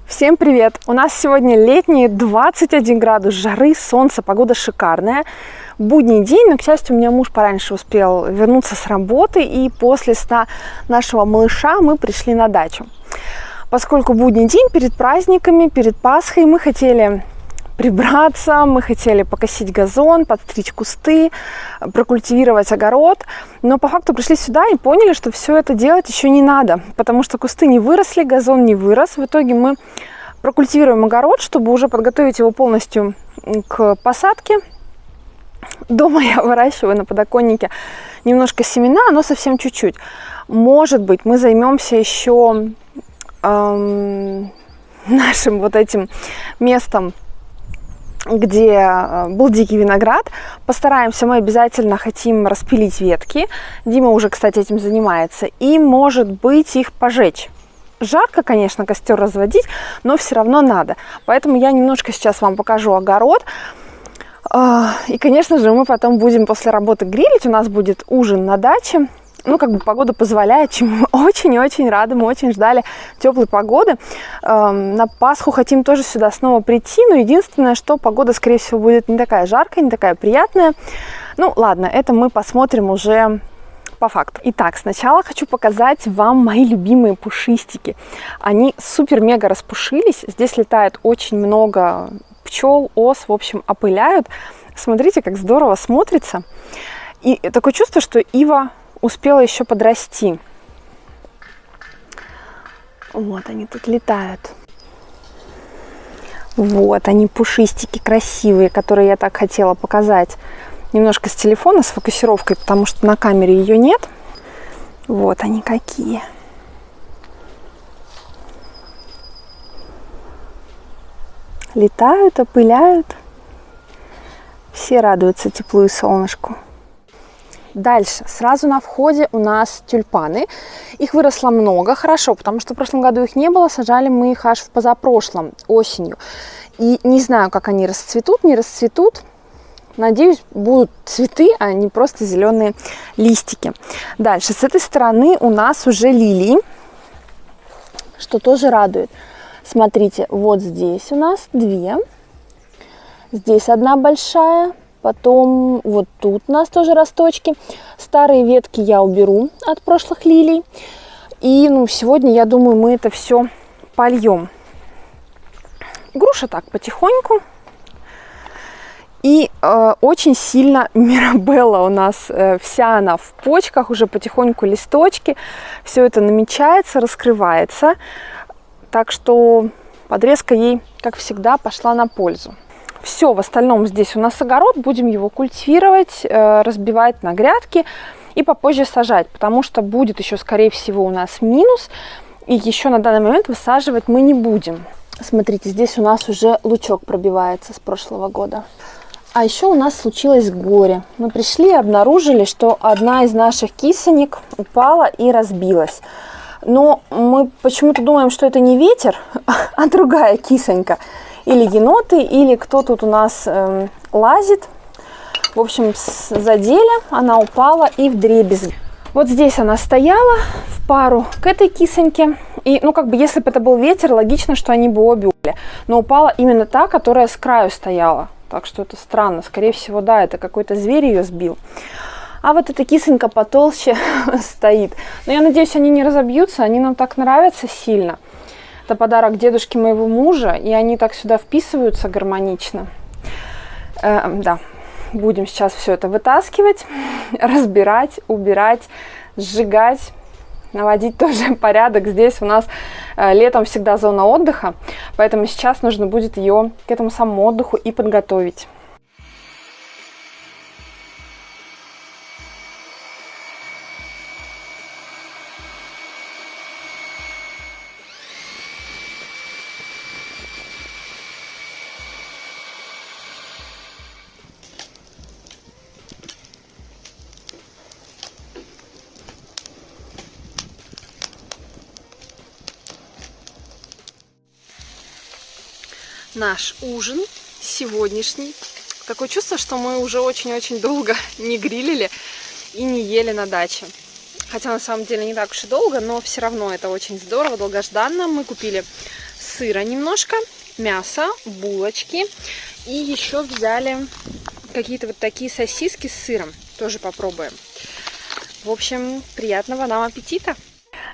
Всем привет! У нас сегодня летний 21 градус жары, солнце, погода шикарная. Будний день, но, к счастью, у меня муж пораньше успел вернуться с работы, и после сна нашего малыша мы пришли на дачу. Поскольку будний день перед праздниками, перед Пасхой, мы хотели прибраться, мы хотели покосить газон, подстричь кусты, прокультивировать огород, но по факту пришли сюда и поняли, что все это делать еще не надо, потому что кусты не выросли, газон не вырос. В итоге мы прокультивируем огород, чтобы уже подготовить его полностью к посадке. Дома я выращиваю на подоконнике немножко семена, но совсем чуть-чуть. Может быть, мы займемся еще нашим вот этим местом, где был дикий виноград. Постараемся, мы обязательно хотим распилить ветки. Дима уже, кстати, этим занимается. И, может быть, их пожечь. Жарко, конечно, костер разводить, но все равно надо. Поэтому я немножко сейчас вам покажу огород. И, конечно же, мы потом будем после работы грилить. У нас будет ужин на даче. Ну, как бы погода позволяет, чему мы очень-очень рады, мы очень ждали теплой погоды. На Пасху хотим тоже сюда снова прийти, но единственное, что погода, скорее всего, будет не такая жаркая, не такая приятная. Ну, ладно, это мы посмотрим уже по факту. Итак, сначала хочу показать вам мои любимые пушистики. Они супер-мега распушились, здесь летает очень много пчел, ос, в общем, опыляют. Смотрите, как здорово смотрится. И такое чувство, что ива успела еще подрасти. Вот они тут летают. Вот они, пушистики красивые, которые я так хотела показать немножко с телефона, с фокусировкой, потому что на камере ее нет. Вот они какие. Летают, опыляют. Все радуются теплу и солнышку. Дальше, сразу на входе у нас тюльпаны. Их выросло много, хорошо, потому что в прошлом году их не было. Сажали мы их аж в позапрошлом, осенью. И не знаю, как они расцветут, не расцветут. Надеюсь, будут цветы, а не просто зеленые листики. Дальше, с этой стороны у нас уже лилии, что тоже радует. Смотрите, вот здесь у нас две. Здесь одна большая. Потом вот тут у нас тоже росточки. Старые ветки я уберу от прошлых лилий. И сегодня, я думаю, мы это все польем. Груша так потихоньку. И очень сильно Мирабелла у нас, вся она в почках, уже потихоньку листочки. Все это намечается, раскрывается. Так что подрезка ей, как всегда, пошла на пользу. Все, в остальном здесь у нас огород, будем его культивировать, разбивать на грядки и попозже сажать, потому что будет еще, скорее всего, у нас минус, и еще на данный момент высаживать мы не будем. Смотрите, здесь у нас уже лучок пробивается с прошлого года. А еще у нас случилось горе. Мы пришли и обнаружили, что одна из наших кисонек упала и разбилась. Но мы почему-то думаем, что это не ветер, а другая кисонька. Или еноты, или кто тут у нас лазит. В общем, задели, она упала и вдребезги. Вот здесь она стояла в пару к этой кисоньке. И, если бы это был ветер, логично, что они бы обе упали. Но упала именно та, которая с краю стояла. Так что это странно. Скорее всего, да, это какой-то зверь ее сбил. А вот эта кисонька потолще стоит. Но я надеюсь, они не разобьются. Они нам так нравятся сильно. Это подарок дедушке моего мужа, и они так сюда вписываются гармонично. Да, будем сейчас все это вытаскивать, разбирать, убирать, сжигать, наводить тоже порядок. Здесь у нас летом всегда зона отдыха, поэтому сейчас нужно будет ее к этому самому отдыху и подготовить. Наш ужин сегодняшний. Такое чувство, что мы уже очень-очень долго не грилили и не ели на даче. Хотя на самом деле не так уж и долго, но все равно это очень здорово, долгожданно. Мы купили сыра немножко, мясо, булочки. И еще взяли какие-то вот такие сосиски с сыром. Тоже попробуем. В общем, приятного нам аппетита.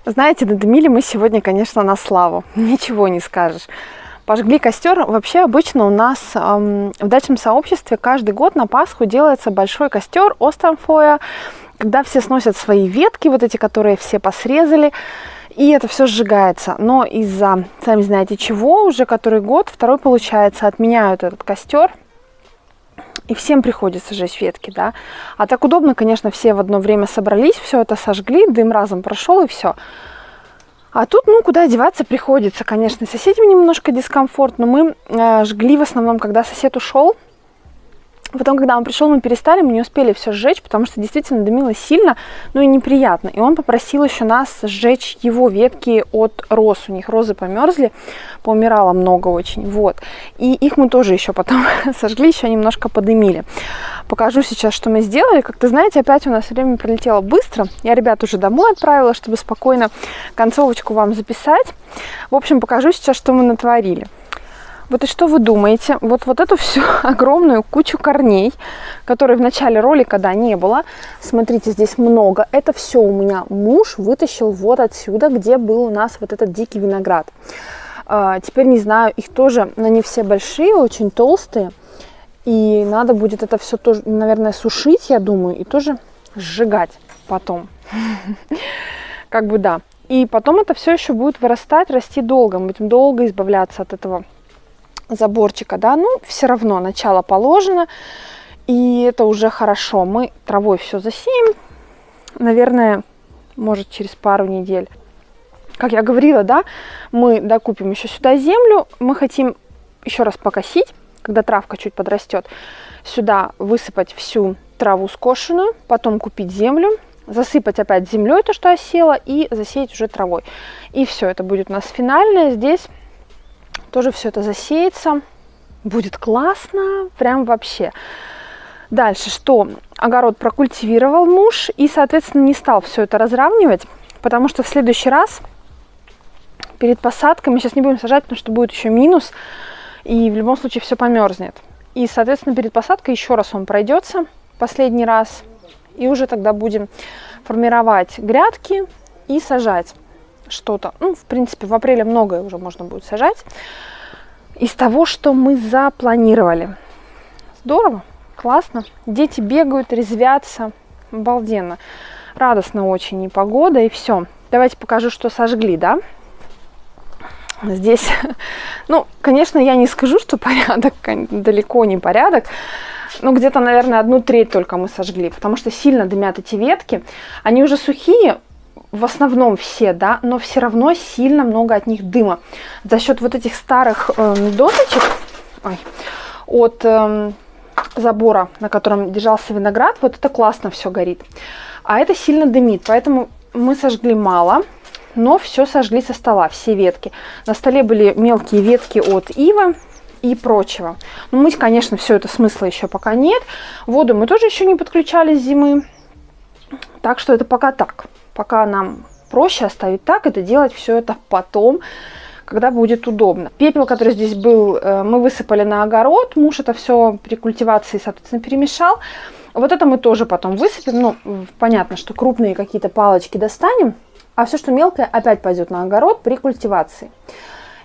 Знаете, надымили мы сегодня, конечно, на славу. Ничего не скажешь. Пожгли костер. Вообще обычно у нас в дачном сообществе каждый год на Пасху делается большой костер Остромфоя, когда все сносят свои ветки, вот эти, которые все посрезали, и это все сжигается. Но из-за, сами знаете чего, уже который год, второй получается, отменяют этот костер, и всем приходится сжечь ветки, да. А так удобно, конечно, все в одно время собрались, все это сожгли, дым разом прошел, и все. А тут, ну, куда деваться приходится, конечно, соседям немножко дискомфорт, но мы жгли в основном, когда сосед ушел. Потом, когда он пришел, мы перестали, мы не успели все сжечь, потому что действительно дымило сильно, ну и неприятно. И он попросил еще нас сжечь его ветки от роз. У них розы померзли, поумирало много очень. Вот. И их мы тоже еще потом сожгли, еще немножко подымили. Покажу сейчас, что мы сделали. Как ты знаете, опять у нас время пролетело быстро. Я ребят уже домой отправила, чтобы спокойно концовочку вам записать. В общем, покажу сейчас, что мы натворили. Вот и что вы думаете? Вот эту всю огромную кучу корней, которой в начале ролика, да, не было. Смотрите, здесь много. Это все у меня муж вытащил вот отсюда, где был у нас вот этот дикий виноград. Теперь не знаю, их тоже, но они все большие, очень толстые. И надо будет это все тоже, наверное, сушить, я думаю, и тоже сжигать потом. Как бы да. И потом это все еще будет вырастать, расти долго. Мы будем долго избавляться от этого заборчика, да, ну, все равно начало положено, и это уже хорошо. Мы травой все засеем, наверное, может, через пару недель. Как я говорила, да, мы докупим еще сюда землю, мы хотим еще раз покосить, когда травка чуть подрастет, сюда высыпать всю траву скошенную, потом купить землю, засыпать опять землей то, что осело, и засеять уже травой. И все, это будет у нас финальное здесь. Тоже все это засеется. Будет классно. Прям вообще. Дальше что? Огород прокультивировал муж и, соответственно, не стал все это разравнивать, потому что в следующий раз перед посадкой мы сейчас не будем сажать, потому что будет еще минус, и в любом случае все померзнет. И, соответственно, перед посадкой еще раз он пройдется, последний раз, и уже тогда будем формировать грядки и сажать что-то. Ну, в принципе, в апреле многое уже можно будет сажать из того, что мы запланировали. Здорово, классно. Дети бегают, резвятся. Обалденно. Радостно очень, и погода, и все. Давайте покажу, что сожгли, да? Здесь, ну, конечно, я не скажу, что порядок, далеко не порядок. Ну, где-то, наверное, 1/3 только мы сожгли, потому что сильно дымят эти ветки. Они уже сухие, в основном все, да, но все равно сильно много от них дыма. За счет вот этих старых досочек от забора, на котором держался виноград, вот это классно все горит. А это сильно дымит, поэтому мы сожгли мало, но все сожгли со стола, все ветки. На столе были мелкие ветки от ивы и прочего. Но мыть, конечно, все это смысла еще пока нет. Воду мы тоже еще не подключали с зимы. Так что это пока так. Пока нам проще оставить так, это делать все это потом, когда будет удобно. Пепел, который здесь был, мы высыпали на огород. Муж это все при культивации, соответственно, перемешал. Вот это мы тоже потом высыпем. Ну, понятно, что крупные какие-то палочки достанем, а все, что мелкое, опять пойдет на огород при культивации.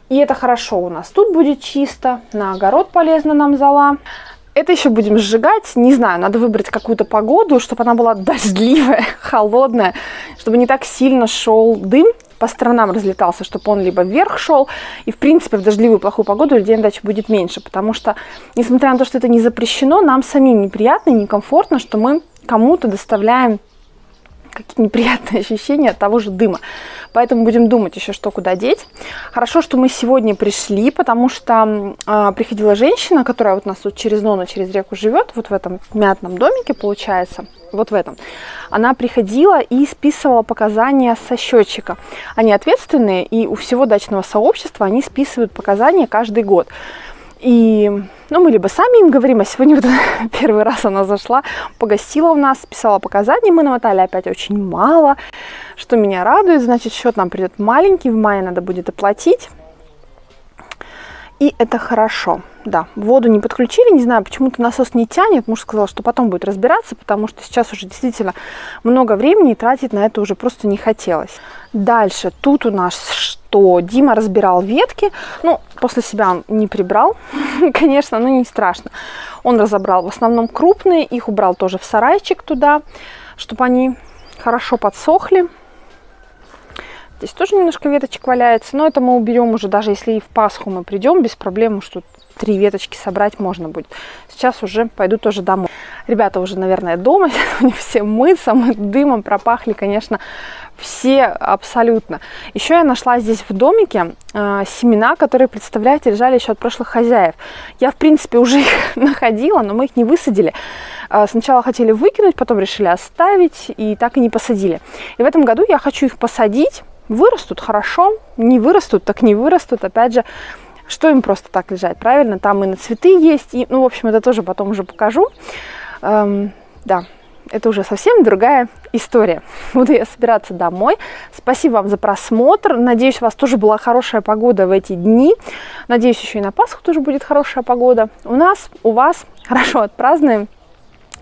И это хорошо у нас. Тут будет чисто, на огород полезна нам зола. Это еще будем сжигать, не знаю, надо выбрать какую-то погоду, чтобы она была дождливая, холодная, чтобы не так сильно шел дым, по сторонам разлетался, чтобы он либо вверх шел, и в принципе в дождливую плохую погоду людей на даче будет меньше, потому что, несмотря на то, что это не запрещено, нам самим неприятно и некомфортно, что мы кому-то доставляем какие-то неприятные ощущения от того же дыма. Поэтому будем думать еще, что куда деть. Хорошо, что мы сегодня пришли, потому что приходила женщина, которая вот у нас тут через Дону, через реку живет, вот в этом мятном домике, получается, вот в этом. Она приходила и списывала показания со счетчика. Они ответственные, и у всего дачного сообщества они списывают показания каждый год. И Но мы либо сами им говорим, а сегодня вот первый раз она зашла, погостила у нас, писала показания, мы намотали опять очень мало, что меня радует. Значит, счет нам придет маленький, в мае надо будет оплатить. И это хорошо, да. Воду не подключили, не знаю, почему-то насос не тянет. Муж сказал, что потом будет разбираться, потому что сейчас уже действительно много времени, и тратить на это уже просто не хотелось. Дальше, тут у нас что? Дима разбирал ветки. Ну, после себя он не прибрал, конечно, но не страшно. Он разобрал в основном крупные, их убрал тоже в сарайчик туда, чтобы они хорошо подсохли. Здесь тоже немножко веточек валяется, но это мы уберем уже, даже если и в Пасху мы придем, без проблем, что 3 веточки собрать можно будет. Сейчас уже пойду тоже домой. Ребята уже, наверное, дома, они все мытся, дымом пропахли, конечно, все абсолютно. Еще я нашла здесь в домике семена, которые, представляете, лежали еще от прошлых хозяев. Я, в принципе, уже их находила, но мы их не высадили. Сначала хотели выкинуть, потом решили оставить и так и не посадили. И в этом году я хочу их посадить. Вырастут хорошо, не вырастут, так не вырастут. Опять же, что им просто так лежать, правильно? Там и на цветы есть, и, ну, в общем, это тоже потом уже покажу. Да, это уже совсем другая история. Буду я собираться домой. Спасибо вам за просмотр. Надеюсь, у вас тоже была хорошая погода в эти дни. Надеюсь, еще и на Пасху тоже будет хорошая погода. У нас, у вас хорошо отпразднуем.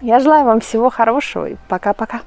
Я желаю вам всего хорошего и пока-пока.